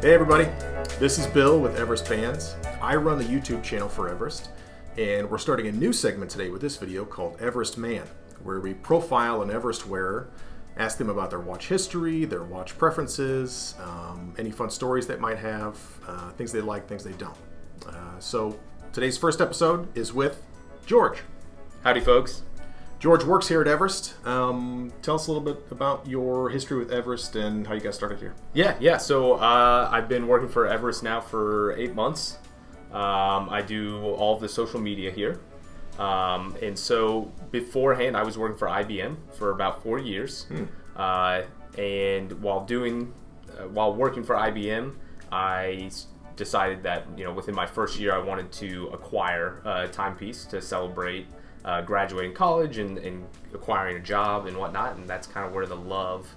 Hey everybody, this is Bill with Everest Bands. I run the YouTube channel for Everest, and we're starting a new segment today with this video called Everest Man, where we profile an Everest wearer, ask them about their watch history, their watch preferences, any fun stories they might have, things they like, things they don't. So today's first episode is with George. Howdy, folks. George works here at Everest. Tell us a little bit about your history with Everest and how you got started here. Yeah. So I've been working for Everest now for 8 months. I do all of the social media here. And so beforehand, I was working for IBM for about 4 years. And while working for IBM, I decided that within my first year, I wanted to acquire a timepiece to celebrate graduating college and acquiring a job and whatnot, and that's kind of where the love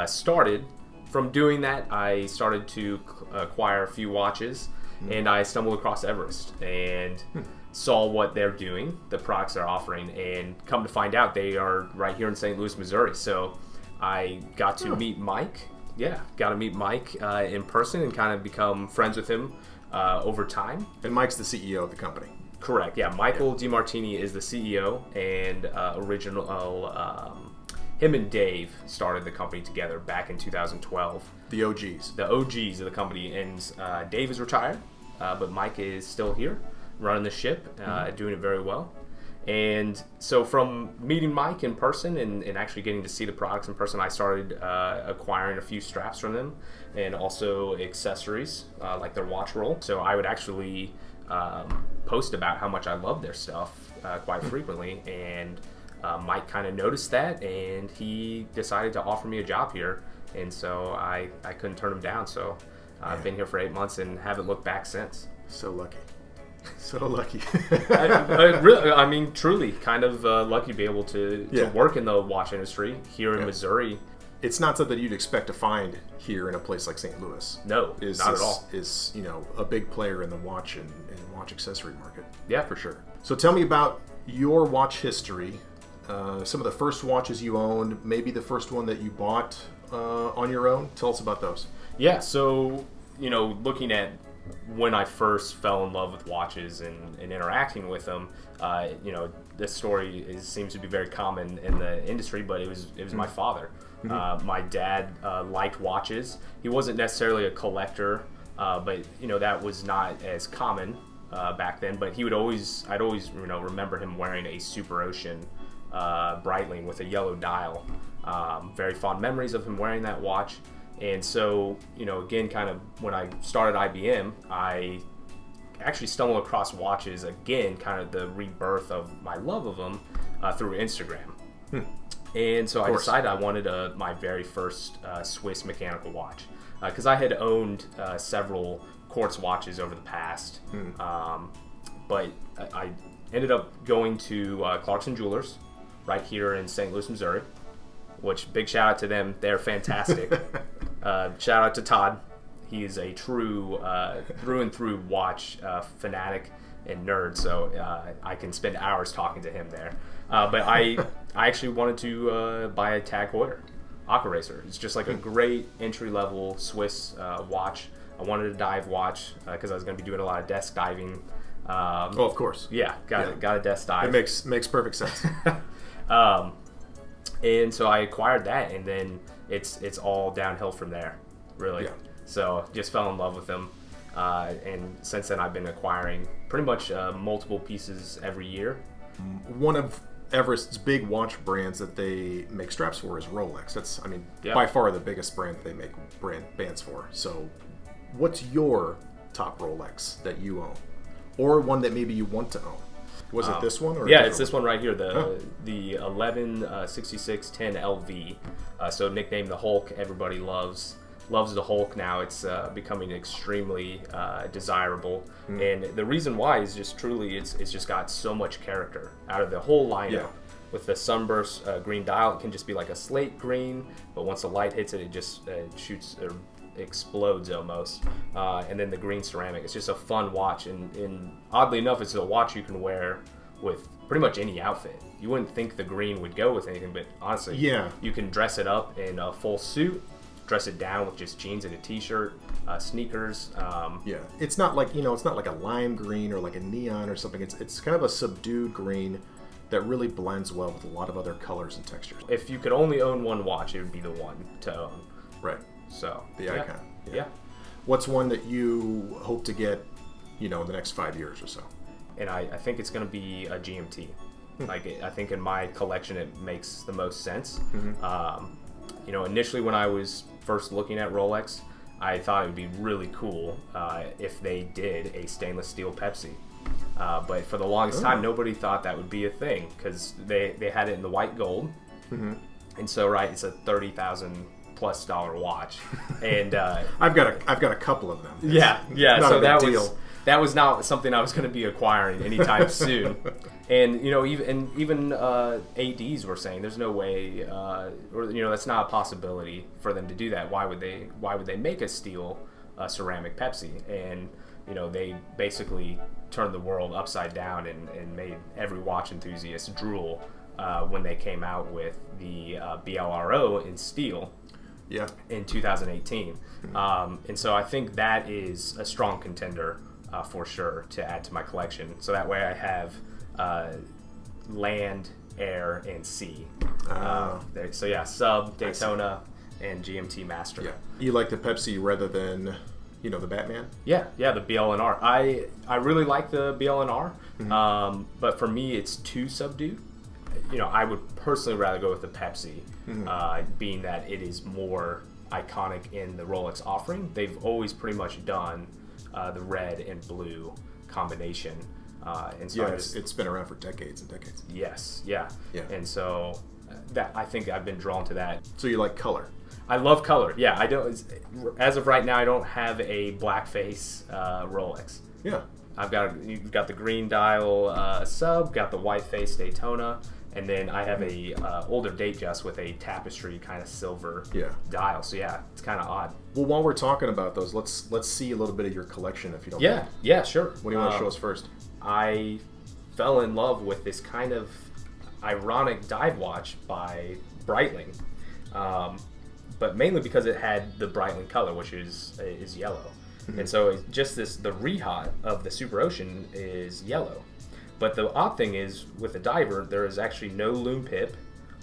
started. From doing that, I started to acquire a few watches, and I stumbled across Everest and saw what they're doing, the products they're offering, and come to find out they are right here in St. Louis, Missouri. So I got to meet Mike. Yeah, got to meet Mike in person and kind of become friends with him over time. And Mike's the CEO of the company. Correct. Yeah, Michael DiMartini is the CEO, and him and Dave started the company together back in 2012. The OGs. The OGs of the company, and Dave is retired, but Mike is still here, running the ship, doing it very well. And so from meeting Mike in person and actually getting to see the products in person, I started acquiring a few straps from them and also accessories like their watch roll. So I would actually post about how much I love their stuff quite frequently, and Mike kind of noticed that, and he decided to offer me a job here, and so I couldn't turn him down. So I've been here for 8 months and haven't looked back since. So lucky. So lucky. I mean, truly kind of lucky to be able to work in the watch industry here in Missouri. It's not something you'd expect to find here in a place like St. Louis. No, not at all. Is a big player in the watch and watch accessory market. Yeah, for sure. So tell me about your watch history. Some of the first watches you owned, maybe the first one that you bought on your own. Tell us about those. Yeah. So looking at when I first fell in love with watches and interacting with them, this story seems to be very common in the industry, but it was my father. My dad liked watches. He wasn't necessarily a collector, but that was not as common back then. But I'd always remember him wearing a Super Ocean Breitling with a yellow dial. Very fond memories of him wearing that watch. And so, again, kind of when I started IBM, I actually stumbled across watches again, kind of the rebirth of my love of them through Instagram. And so I decided I wanted my very first Swiss mechanical watch because I had owned several quartz watches over the past. But I ended up going to Clarkson Jewelers right here in St. Louis, Missouri, which big shout out to them. They're fantastic. Shout out to Todd. He is a true through and through watch fanatic and nerd, so I can spend hours talking to him there. But I actually wanted to buy a Tag Heuer Aqua Racer. It's just like a great entry-level Swiss watch. I wanted a dive watch because I was going to be doing a lot of desk diving. Of course. Yeah, got a desk dive. It makes perfect sense. And so I acquired that, and then it's all downhill from there, really. Yeah. So just fell in love with them, and since then I've been acquiring pretty much multiple pieces every year. One of Everest's big watch brands that they make straps for is Rolex. That's, by far the biggest brand that they make bands for. So what's your top Rolex that you own? Or one that maybe you want to own? Was it this one? Or it's this one right here, the 116610 LV. So nicknamed the Hulk. Everybody loves the Hulk now. It's becoming extremely desirable, and the reason why is just truly it's just got so much character out of the whole lineup. With the sunburst green dial, it can just be like a slate green, but once the light hits it, it just shoots or explodes almost. And then the green ceramic. It's just a fun watch, and oddly enough, it's a watch you can wear with pretty much any outfit. You wouldn't think the green would go with anything, but honestly, you can dress it up in a full suit, dress it down with just jeans and a t-shirt, sneakers. Yeah, it's not like it's not like a lime green or like a neon or something. It's kind of a subdued green that really blends well with a lot of other colors and textures. If you could only own one watch, it would be the one to own. Right. So the icon. Yeah. What's one that you hope to get, in the next 5 years or so? And I think it's going to be a GMT. I think in my collection it makes the most sense. Initially when I was first looking at Rolex, I thought it would be really cool if they did a stainless steel Pepsi. But for the longest time, nobody thought that would be a thing because they had it in the white gold. And so, it's a $30,000+ watch. And I've got a couple of them. So that was not something I was going to be acquiring anytime soon. And even ADs were saying there's no way, that's not a possibility for them to do that. Why would they make a steel ceramic Pepsi? And they basically turned the world upside down and made every watch enthusiast drool when they came out with the BLRO in steel. Yeah. In 2018. And so I think that is a strong contender for sure to add to my collection. So that way I have land, air, and sea. Sub, Daytona, and GMT Master. Yeah. You like the Pepsi rather than, the Batman? Yeah, the BL&R. I really like the BL&R, but for me it's too subdued. I would personally rather go with the Pepsi, being that it is more iconic in the Rolex offering. They've always pretty much done the red and blue combination. And so it's been around for decades and decades. Yes, yeah. And so that I think I've been drawn to that. So you like color? I love color. Yeah, I don't. As of right now, I don't have a blackface Rolex. Yeah. You've got the green dial sub, got the white face Daytona, and then I have a older Datejust with a tapestry kind of silver dial. So yeah, it's kind of odd. Well, while we're talking about those, let's see a little bit of your collection if you don't mind. Yeah, sure. What do you want to show us first? I fell in love with this kind of ironic dive watch by Breitling, but mainly because it had the Breitling color, which is yellow. And so the rehat of the Super Ocean is yellow. But the odd thing is, with the diver, there is actually no lume pip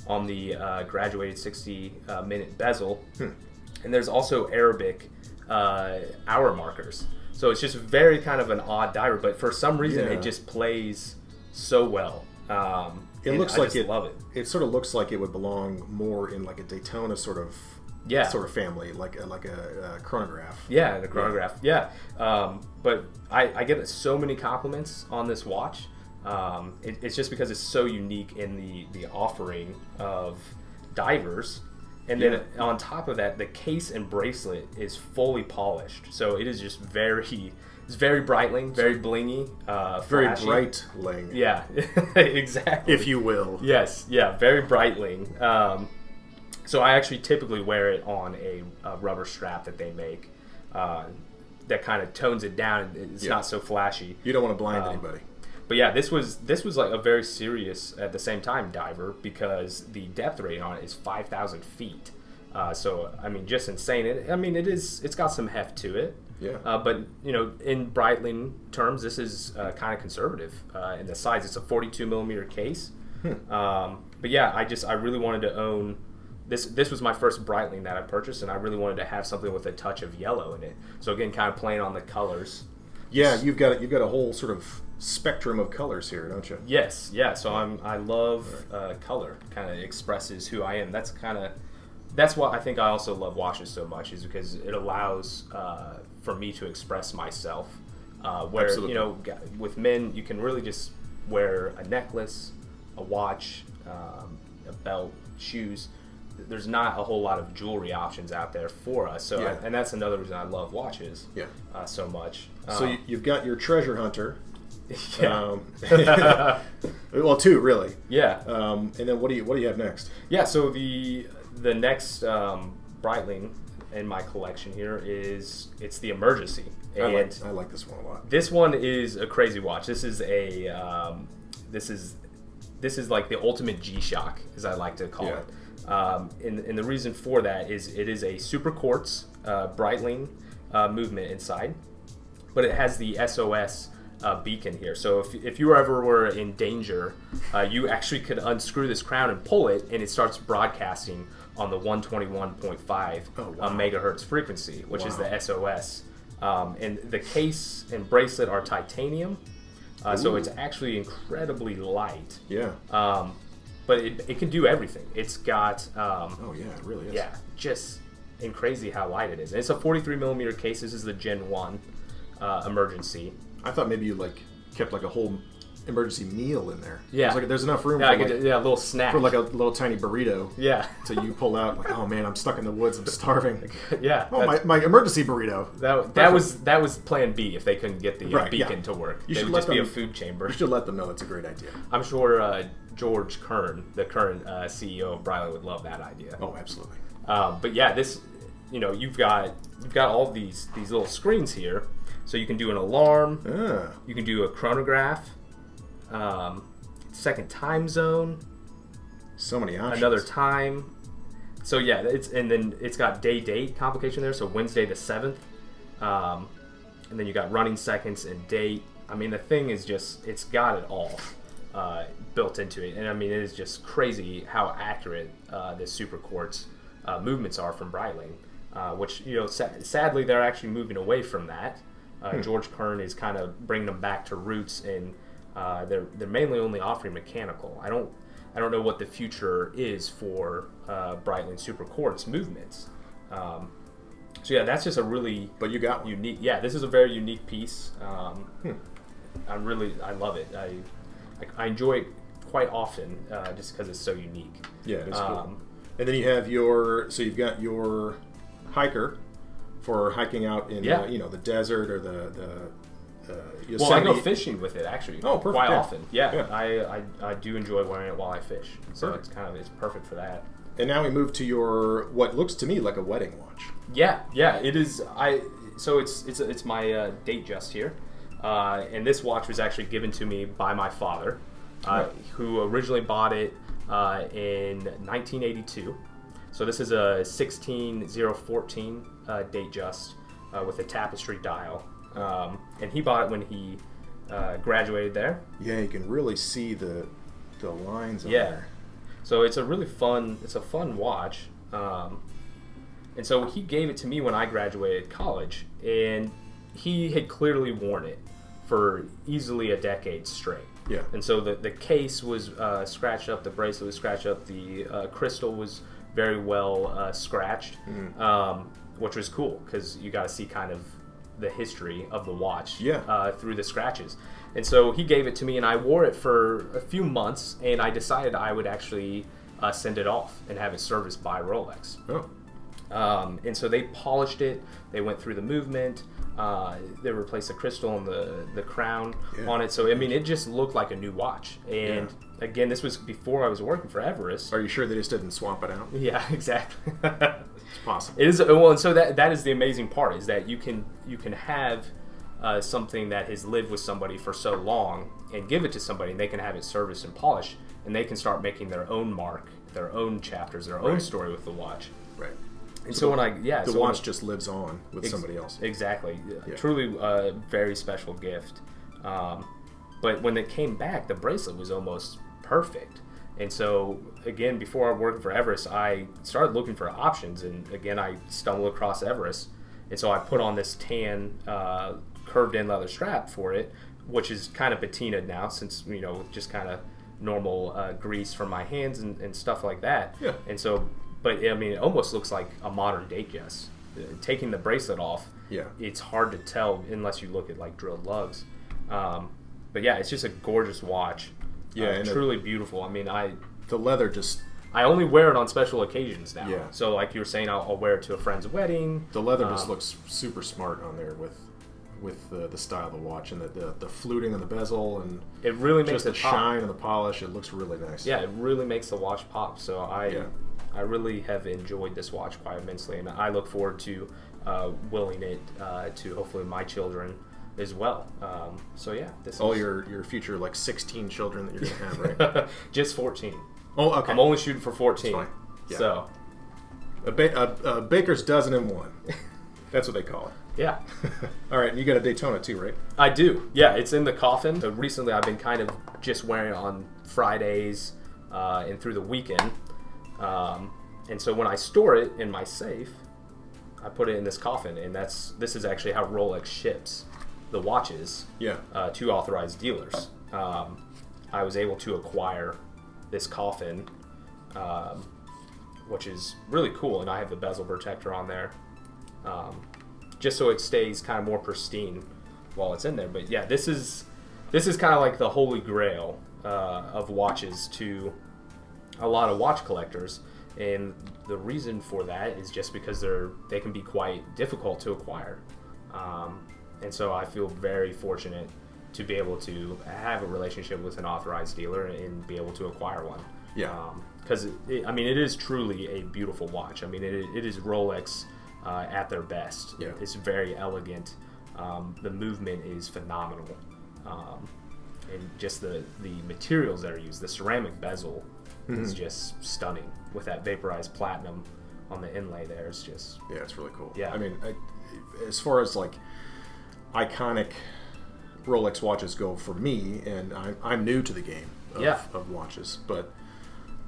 on the graduated 60-minute bezel. And there's also Arabic hour markers. So it's just very kind of an odd diver, but for some reason it just plays so well. It looks like love it. It sort of looks like it would belong more in like a Daytona sort of family, like a chronograph. Yeah, the chronograph. Yeah. But I get so many compliments on this watch. It's just because it's so unique in the offering of divers. And then on top of that, the case and bracelet is fully polished. So it is just it's very Breitling, very blingy, very flashy. Breitling. Yeah, exactly. If you will. Yes, yeah, very Breitling. So I actually typically wear it on a rubber strap that they make that kind of tones it down. It's not so flashy. You don't want to blind anybody. But yeah, this was like a very serious, at the same time, diver, because the depth rating on it is 5,000 feet. So I mean, just insane. It's got some heft to it. Yeah. But in Breitling terms, this is kind of conservative in the size. It's a 42 millimeter case. But yeah, I really wanted to own this. This was my first Breitling that I purchased, and I really wanted to have something with a touch of yellow in it. So again, kind of playing on the colors. Yeah, you've got a whole sort of spectrum of colors here, don't you? Yes, yeah. So I love color. Kind of expresses who I am. That's what I think I also love watches so much, is because it allows for me to express myself. Where Absolutely. With men, you can really just wear a necklace, a watch, a belt, shoes. There's not a whole lot of jewelry options out there for us. So, and that's another reason I love watches so much. So you've got your treasure hunter. Yeah. Well, two really. Yeah. And then what do you have next? Yeah. So the next Breitling in my collection here it's the Emergency. And I like this one a lot. This one is a crazy watch. This is this is like the ultimate GShock, as I like to call it. And the reason for that is it is a super quartz Breitling movement inside, but it has the SOS beacon here. So if you ever were in danger, you actually could unscrew this crown and pull it, and it starts broadcasting on the 121.5 megahertz frequency, which is the SOS. And the case and bracelet are titanium, so it's actually incredibly light. Yeah. But it can do everything. It's got... oh, yeah, it really is. Yeah, just crazy how light it is. And it's a 43 millimeter case. This is the Gen 1 emergency. I thought maybe you kept a whole emergency meal in there. Yeah. There's enough room for a little snack. For a little tiny burrito. Yeah. So you pull out, oh man, I'm stuck in the woods, I'm starving. Yeah. Oh, my emergency burrito. That was plan B if they couldn't get the beacon to work. It would just be a food chamber. You should let them know it's a great idea. I'm sure George Kern, the current CEO of Breitling, would love that idea. Oh, absolutely. But yeah, this, you've got all these little screens here, so you can do an alarm, you can do a chronograph, second time zone, so many options, another time. So yeah, it's got date complication there. So Wednesday the 7th, and then you got running seconds and date. I mean, the thing is just, it's got it all built into it, and I mean, it is just crazy how accurate the super quartz movements are from Breitling, which sadly they're actually moving away from that. George Kern is kind of bringing them back to roots, and they're mainly only offering mechanical. I don't know what the future is for Breitling super quartz movements. So yeah, that's just a really you got unique. Yeah, this is a very unique piece. I love it. I enjoy it quite often just because it's so unique. Yeah, it's cool. And then you have you've got your hiker for hiking out in the desert or the Yosemite. Well, I go fishing with it actually. Oh, perfect. Quite often. Yeah. I do enjoy wearing it while I fish. So Perfect. it's perfect for that. And now we move to your what looks to me like a wedding watch. Yeah, it is. It's my date just here, and this watch was actually given to me by my father, who originally bought it in 1982. So this is a 16014 date just with a tapestry dial, and he bought it when he graduated there. Yeah, you can really see the lines on there. So it's a really fun watch. And so he gave it to me when I graduated college, and he had clearly worn it for easily a decade straight. Yeah. And so the case was scratched up, the bracelet was scratched up, the crystal was very well scratched, which was cool because you got to see kind of the history of the watch through the scratches. And so he gave it to me, and I wore it for a few months, and I decided I would actually send it off and have it serviced by Rolex. Oh. And so they polished it, they went through the movement, they replaced the crystal and the crown on it. So, I mean, it just looked like a new watch. And again, this was before I was working for Everest. Are you sure they just didn't swamp it out? Yeah, exactly. It's possible. It is, well, and so that is the amazing part, is that you can have something that has lived with somebody for so long and give it to somebody, and they can have it serviced and polished, and they can start making their own mark, their own chapters, their own story with the watch. Right. And so when the watch just lives on with somebody else. Exactly. Yeah. Truly a very special gift. But when it came back, the bracelet was almost perfect. And so, again, before I worked for Everest, I started looking for options. And again, I stumbled across Everest. And so I put on this tan curved-in leather strap for it, which is kind of patinaed now since, just kind of normal grease from my hands and stuff like that. Yeah. And so... But, I mean, it almost looks like a modern date dress. Taking the bracelet off, it's hard to tell unless you look at, drilled lugs. But, yeah, it's just a gorgeous watch. Yeah, and truly beautiful. I mean, the leather just... I only wear it on special occasions now. Yeah. So, like you were saying, I'll wear it to a friend's wedding. The leather just looks super smart on there with the style of the watch and the fluting on the bezel and it really makes just the shine and the polish. It looks really nice. Yeah, it really makes the watch pop. So I really have enjoyed this watch quite immensely, and I look forward to willing it to hopefully my children as well. So yeah, your future 16 children that you're gonna have, right? Just 14. Oh, okay. I'm only shooting for 14. Yeah. So a baker's dozen and one. That's what they call it. yeah. All right, and you got a Daytona too, right? I do. Yeah, it's in the coffin. So recently I've been kind of just wearing it on Fridays and through the weekend. And so when I store it in my safe, I put it in this coffin, and this is actually how Rolex ships the watches to authorized dealers. I was able to acquire this coffin, which is really cool, and I have the bezel protector on there, just so it stays kind of more pristine while it's in there. But yeah, this is kind of like the holy grail of watches to a lot of watch collectors, and the reason for that is just because they can be quite difficult to acquire, and so I feel very fortunate to be able to have a relationship with an authorized dealer and be able to acquire one. Yeah. Because it is truly a beautiful watch. I mean, it is Rolex at their best. Yeah. It's very elegant. The movement is phenomenal, and just the materials that are used. The ceramic bezel is just stunning with that vaporized platinum on the inlay there. It's just it's really cool. Yeah. I mean, as far as like iconic Rolex watches go for me, and I'm new to the game of watches, but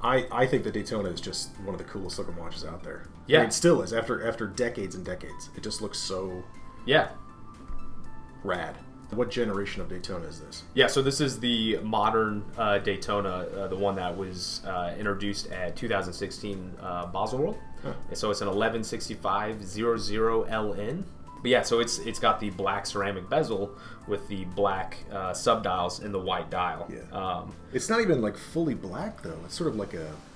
I think the Daytona is just one of the coolest looking watches out there. Yeah. I mean, it still is after decades and decades. It just looks so rad. What generation of Daytona is this? Yeah, so this is the modern Daytona, the one that was introduced at 2016 Basel World. Huh. And so it's an 116500LN. But yeah, so it's got the black ceramic bezel with the black subdials and the white dial. Yeah. It's not even like fully black though. It's sort of like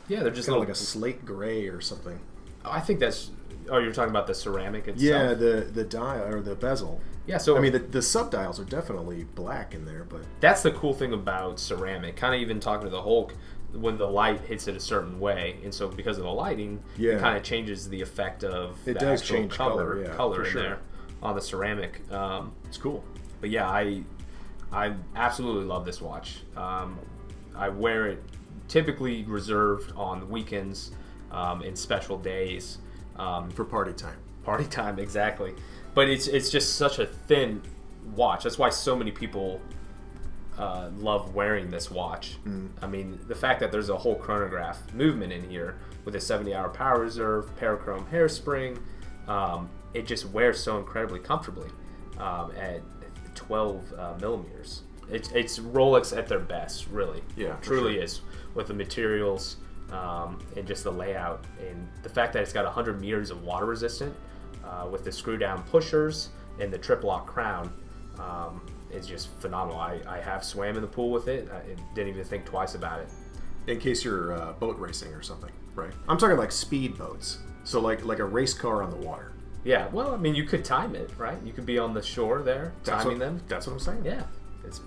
they're just like a slate gray or something. I think that's. Oh, you're talking about the ceramic itself. Yeah, the dial or the bezel. Yeah, so I mean the subdials are definitely black in there, but that's the cool thing about ceramic. Kind of even talking to the Hulk, when the light hits it a certain way, and so because of the lighting, it kind of changes the effect of it the does actual change color in sure. there on the ceramic. It's cool. But yeah, I absolutely love this watch. I wear it typically reserved on weekends and special days. For party time. Party time, exactly. But it's just such a thin watch. That's why so many people love wearing this watch. I mean, the fact that there's a whole chronograph movement in here with a 70-hour power reserve, parachrome hairspring, it just wears so incredibly comfortably at 12 millimeters. It's Rolex at their best, really. Yeah, it truly is, with the materials and just the layout, and the fact that it's got 100 meters of water resistant with the screw down pushers and the trip lock crown is just phenomenal. I have swam in the pool with it. I didn't even think twice about it. In case you're boat racing or something, right? I'm talking like speed boats, so like a race car on the water. Yeah, well, I mean, you could time it, right? You could be on the shore there, timing them. That's what I'm saying. Yeah, it's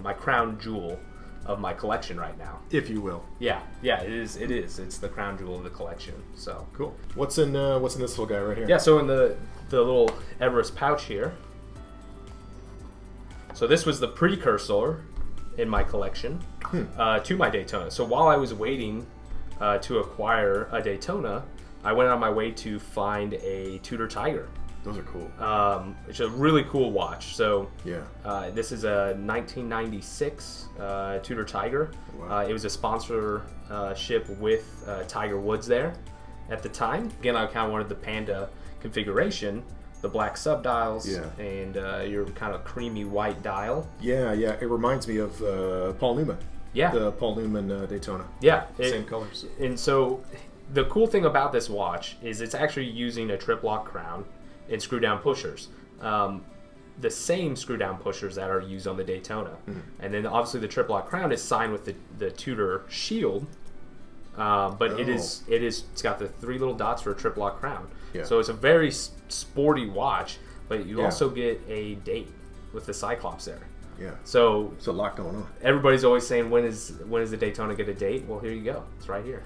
my crown jewel of my collection right now, if you will. Yeah, it is. It's the crown jewel of the collection. So cool. What's in this little guy right here? Yeah, so in the little Everest pouch here. So this was the precursor in my collection to my Daytona. So while I was waiting to acquire a Daytona, I went on my way to find a Tudor Tiger. Those are cool. It's a really cool watch. So this is a 1996 Tudor Tiger. Wow. It was a sponsorship with Tiger Woods there at the time. Again, I kind of wanted the Panda configuration, the black subdials, and your kind of creamy white dial. Yeah. It reminds me of Paul Newman. Yeah. The Paul Newman Daytona. Yeah. Same colors. And so the cool thing about this watch is it's actually using a trip lock crown and screw down pushers. The same screw down pushers that are used on the Daytona. And then obviously the trip lock crown is signed with the Tudor shield. But it's got the 3 little dots for a trip lock crown. Yeah. So it's a very sporty watch, but you also get a date with the Cyclops there. Yeah. So it's a lot going on. Everybody's always saying, when is the Daytona get a date? Well, here you go. It's right here.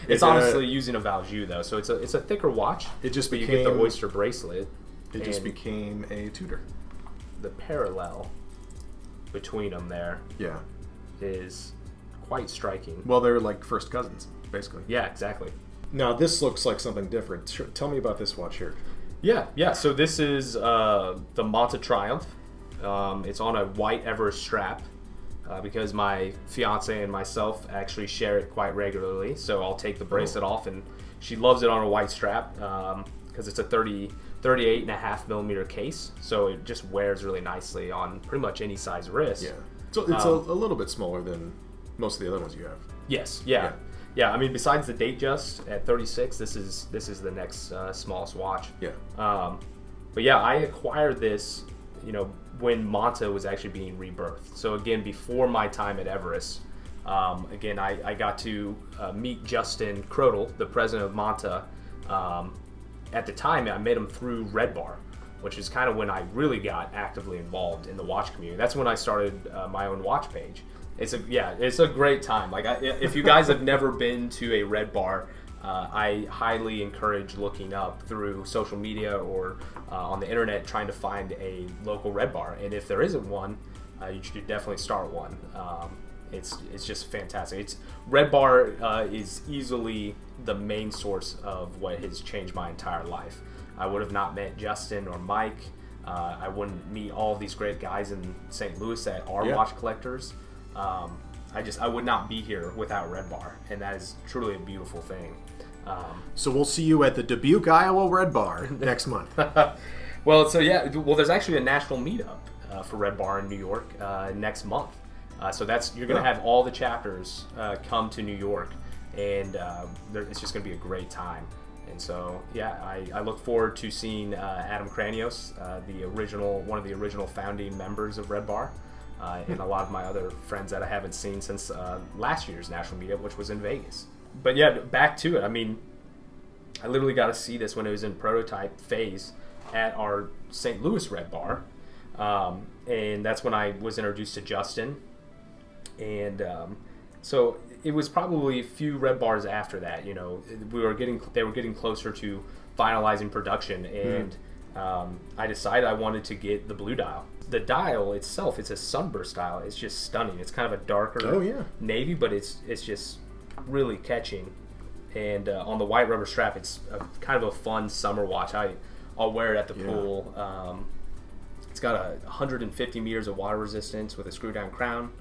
It's honestly using a Valjoux though, so it's a thicker watch. It just but became, you get the Oyster bracelet. It just became a Tudor. The parallel between them there is quite striking. Well, they're like first cousins. basically. Yeah, exactly. Now, this looks like something different. Tell me about this watch here. Yeah. So this is the Manta Triumph. It's on a white Everest strap because my fiance and myself actually share it quite regularly. So I'll take the bracelet off, and she loves it on a white strap because it's a 38.5 millimeter case. So it just wears really nicely on pretty much any size wrist. Yeah. So it's a little bit smaller than most of the other ones you have. Yes. Yeah. I mean, besides the Date Just at 36, this is the next smallest watch. Yeah. But yeah, I acquired this, when Manta was actually being rebirthed. So again, before my time at Everest, again, I got to meet Justin Crodel, the president of Manta. At the time, I met him through Red Bar, which is kind of when I really got actively involved in the watch community. That's when I started my own watch page. It's a great time. Like, if you guys have never been to a Red Bar, I highly encourage looking up through social media or on the internet trying to find a local Red Bar. And if there isn't one, you should definitely start one. It's just fantastic. Red Bar is easily the main source of what has changed my entire life. I would have not met Justin or Mike. I wouldn't meet all of these great guys in St. Louis that are watch collectors. I would not be here without Red Bar, and that is truly a beautiful thing. So we'll see you at the Dubuque, Iowa Red Bar next month. Well, there's actually a national meetup for Red Bar in New York next month. So you're going to have all the chapters come to New York, and it's just going to be a great time. And so, I look forward to seeing Adam Kranios, one of the original founding members of Red Bar, and a lot of my other friends that I haven't seen since last year's national meetup, which was in Vegas. But yeah, back to it. I mean, I literally got to see this when it was in prototype phase at our St. Louis Red Bar, and that's when I was introduced to Justin. And so it was probably a few Red Bars after that. They were getting closer to finalizing production, and I decided I wanted to get the blue dial. The dial itself, it's a sunburst dial. It's just stunning. It's kind of a darker navy, but it's just really catching. And on the white rubber strap, it's kind of a fun summer watch. I'll wear it at the pool. It's got 150 meters of water resistance with a screw down crown.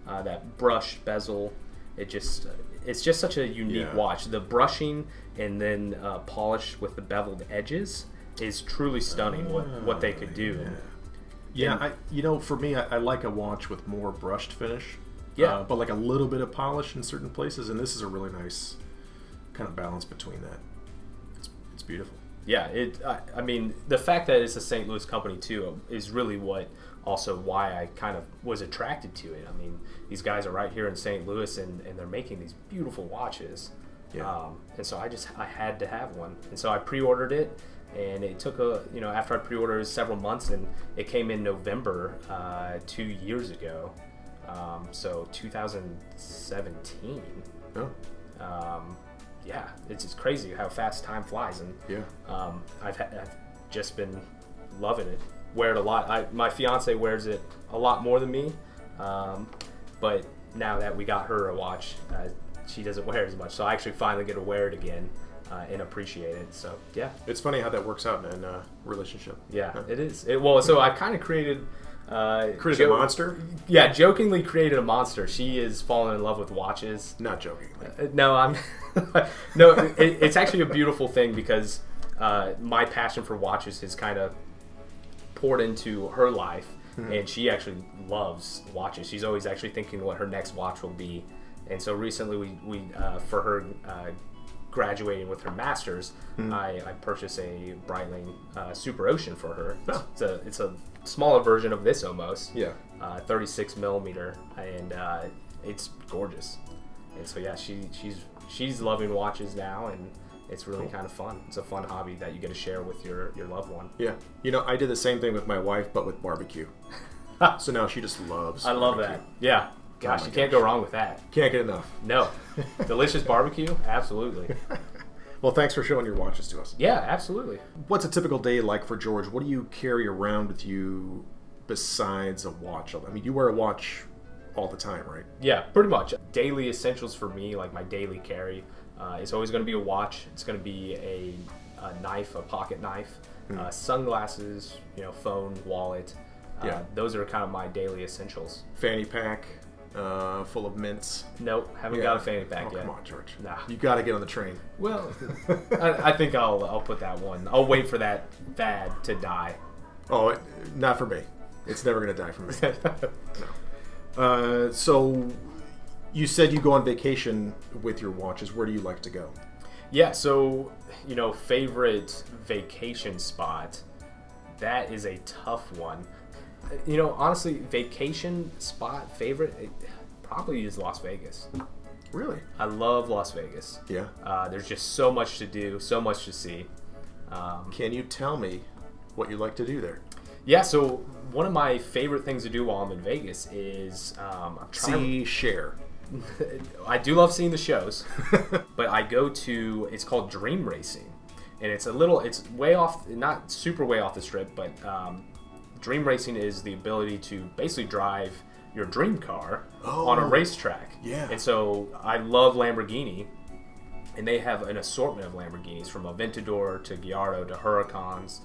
That brush bezel, it's just such a unique watch. The brushing and then polish with the beveled edges is truly stunning. What they could do. For me, I like a watch with more brushed finish. But like a little bit of polish in certain places, and this is a really nice kind of balance between that. It's beautiful. Yeah, I mean, the fact that it's a St. Louis company too is really why I kind of was attracted to it. I mean, these guys are right here in St. Louis, and they're making these beautiful watches. And so I had to have one, and so I pre-ordered it, and it took after I pre-ordered several months, and it came in November 2 years ago. So 2017. It's just crazy how fast time flies, and I've just been loving it. Wear it a lot. My fiance wears it a lot more than me, but now that we got her a watch, she doesn't wear it as much. So I actually finally get to wear it again and appreciate it. So it's funny how that works out in a relationship. It is. So I kind of created a monster? Yeah, jokingly created a monster. She is falling in love with watches. Not jokingly. No, no. It's actually a beautiful thing because my passion for watches has kind of poured into her life, and she actually loves watches. She's always actually thinking what her next watch will be. And so recently, we for her graduating with her master's, I purchased a Breitling Super Ocean for her. It's a smaller version of this almost. 36 millimeter, and it's gorgeous. And so she's loving watches now, and it's really kind of fun. It's a fun hobby that you get to share with your loved one. I did the same thing with my wife, but with barbecue. So now she just loves I love barbecue. that. Gosh, you can't go wrong with that. Can't get enough. No. Delicious barbecue? Absolutely. Well, thanks for showing your watches to us. Yeah, absolutely. What's a typical day like for George? What do you carry around with you besides a watch? I mean, you wear a watch all the time, right? Yeah, pretty much. daily essentials for me, like my daily carry, it's always going to be a watch. It's going to be a knife, a pocket knife, sunglasses, phone, wallet. Those are kind of my daily essentials. Fanny pack, full of mints. Nope, haven't got a fanny pack yet. Come on, George. Nah. You got to get on the train. Well, I think I'll put that one. I'll wait for that fad to die. Oh, not for me. It's never going to die for me. No. So you said you go on vacation with your watches. Where do you like to go? Yeah, so, favorite vacation spot, that is a tough one. Honestly, vacation spot favorite, it probably is Las Vegas. Really? I love Las Vegas. Yeah. There's just so much to do, so much to see. Can you tell me what you like to do there? Yeah, so one of my favorite things to do while I'm in Vegas is share. I do love seeing the shows, but I go to, it's called Dream Racing, and it's way off, not super way off the strip, but Dream Racing is the ability to basically drive your dream car on a racetrack. Yeah. And so I love Lamborghini, and they have an assortment of Lamborghinis, from Aventador to Gallardo to Huracans.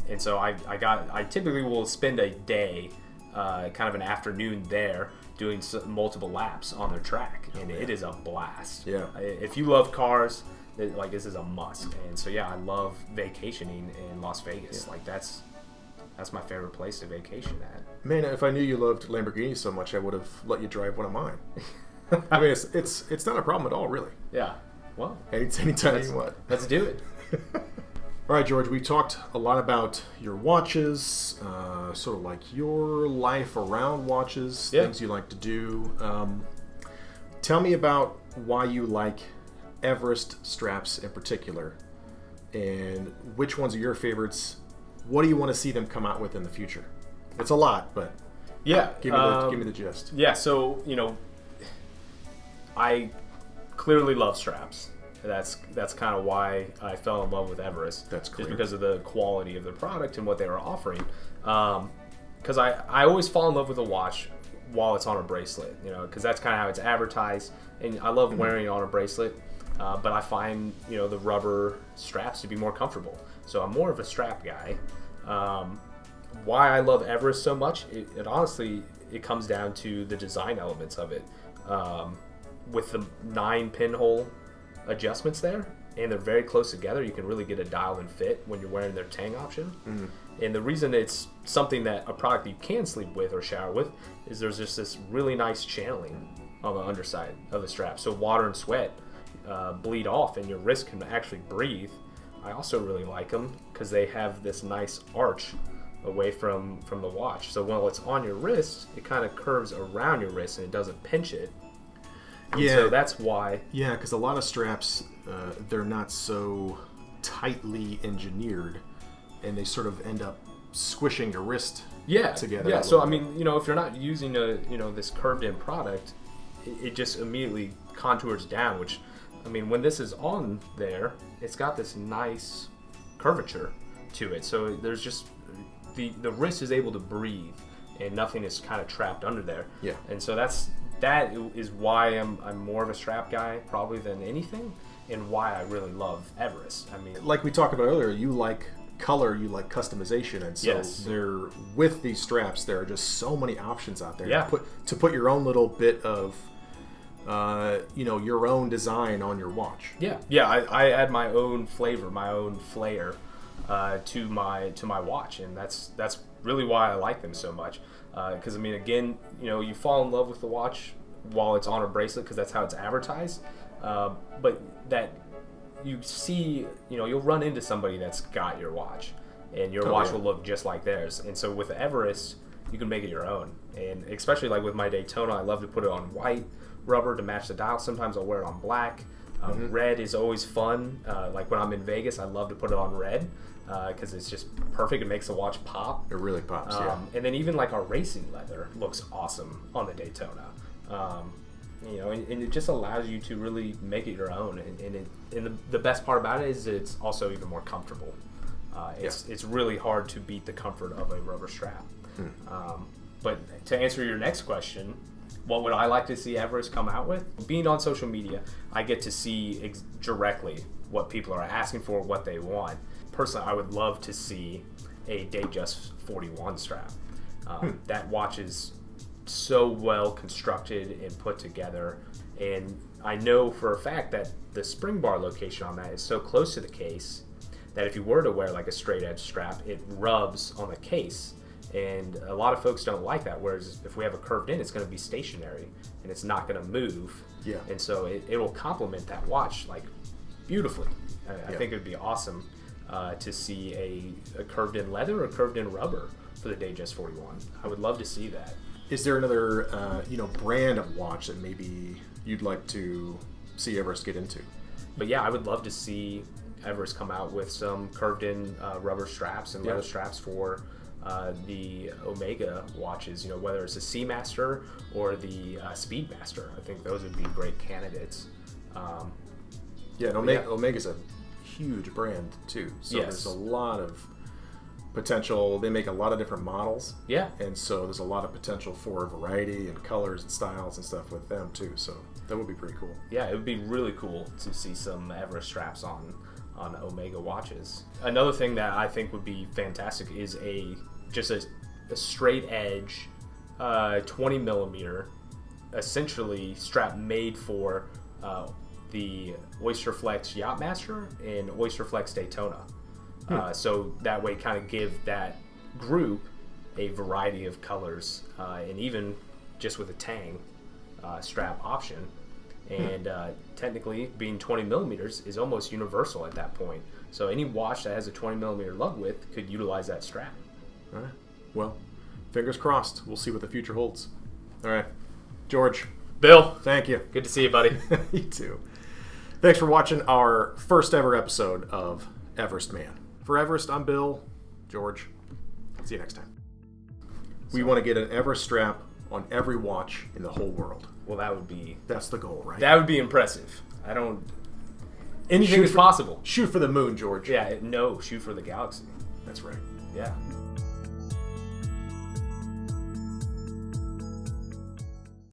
And so I typically will spend a day, kind of an afternoon there, doing multiple laps on their track, and it is a blast. Yeah. If you love cars, this is a must. And so I love vacationing in Las Vegas. Yeah. Like that's my favorite place to vacation at. Man, if I knew you loved Lamborghinis so much, I would have let you drive one of mine. I mean, it's not a problem at all, really. Yeah. Well, anytime you want. Let's do it. All right, George, we talked a lot about your watches, sort of like your life around watches, things you like to do. Tell me about why you like Everest straps in particular, and which ones are your favorites. What do you want to see them come out with in the future? It's a lot, but give me the gist. Yeah, so I clearly love straps. That's kind of why I fell in love with Everest. That's clear. Just because of the quality of the product and what they were offering. Because I always fall in love with a watch while it's on a bracelet, because that's kind of how it's advertised. And I love wearing it on a bracelet, but I find, the rubber straps to be more comfortable. So I'm more of a strap guy. Why I love Everest so much, it honestly, it comes down to the design elements of it. With the 9 pinhole adjustments there, and they're very close together, you can really get a dial and fit when you're wearing their tang option. And the reason it's something that a product that you can sleep with or shower with is there's just this really nice channeling on the underside of the strap, so water and sweat bleed off and your wrist can actually breathe. I also really like them because they have this nice arch away from the watch, so while it's on your wrist, it kind of curves around your wrist and it doesn't pinch it. Yeah, so that's why. Yeah, because a lot of straps, they're not so tightly engineered, and they sort of end up squishing your wrist together. Yeah, so I mean, if you're not using this curved-in product, it just immediately contours down. Which, I mean, when this is on there, it's got this nice curvature to it. So there's just the wrist is able to breathe, and nothing is kind of trapped under there. Yeah, and so that is why I'm more of a strap guy probably than anything, and why I really love Everest. I mean, like we talked about earlier, you like color, you like customization, and so there, with these straps, there are just so many options out there to put your own little bit of your own design on your watch. I add my own flavor, my own flair to my watch, and that's really why I like them so much. Because I mean, again, you fall in love with the watch while it's on a bracelet because that's how it's advertised. But that you see, you'll run into somebody that's got your watch, and your watch will look just like theirs. And so with Everest, you can make it your own. And especially like with my Daytona, I love to put it on white rubber to match the dial. Sometimes I'll wear it on black. Red is always fun. Like when I'm in Vegas, I love to put it on red. Because it's just perfect. It makes the watch pop. It really pops, And then even like our racing leather looks awesome on the Daytona. And it just allows you to really make it your own. And the best part about it is it's also even more comfortable. It's really hard to beat the comfort of a rubber strap. But to answer your next question, What would I like to see Everest come out with? Being on social media, I get to see directly what people are asking for, what they want. Personally, I would love to see a Datejust 41 strap. That watch is so well constructed and put together, and I know for a fact that the spring bar location on that is so close to the case that if you were to wear like a straight edge strap, it rubs on the case. And a lot of folks don't like that, whereas if we have a curved in, it's going to be stationary and it's not going to move. Yeah. And so it will complement that watch like beautifully. I think it would be awesome to see a curved in leather or curved in rubber for the Datejust 41. I would love to see that. Is there another brand of watch that maybe you'd like to see Everest get into? But yeah, I would love to see Everest come out with some curved in rubber straps and leather straps for the Omega watches, whether it's the Seamaster or the Speedmaster. I think those would be great candidates. Omega's a huge brand too, so there's a lot of potential. They make a lot of different models, and so there's a lot of potential for variety and colors and styles and stuff with them too, so that would be pretty cool. Yeah, it would be really cool to see some Everest straps on Omega watches. Another thing that I think would be fantastic is a straight edge 20 millimeter essentially strap made for the Oyster Flex Yachtmaster and Oyster Flex Daytona. So that way kind of give that group a variety of colors, and even just with a tang strap option. And technically being 20 millimeters is almost universal at that point. So any watch that has a 20 millimeter lug width could utilize that strap. All right. Well, fingers crossed. We'll see what the future holds. All right. George. Bill. Thank you. Good to see you, buddy. You too. Thanks for watching our first ever episode of Everest Man. For Everest, I'm Bill. George. See you next time. We want to get an Everest strap on every watch in the whole world. Well, that's the goal, right? That would be impressive. Anything is possible. Shoot for the moon, George. Yeah, no, shoot for the galaxy. That's right. Yeah.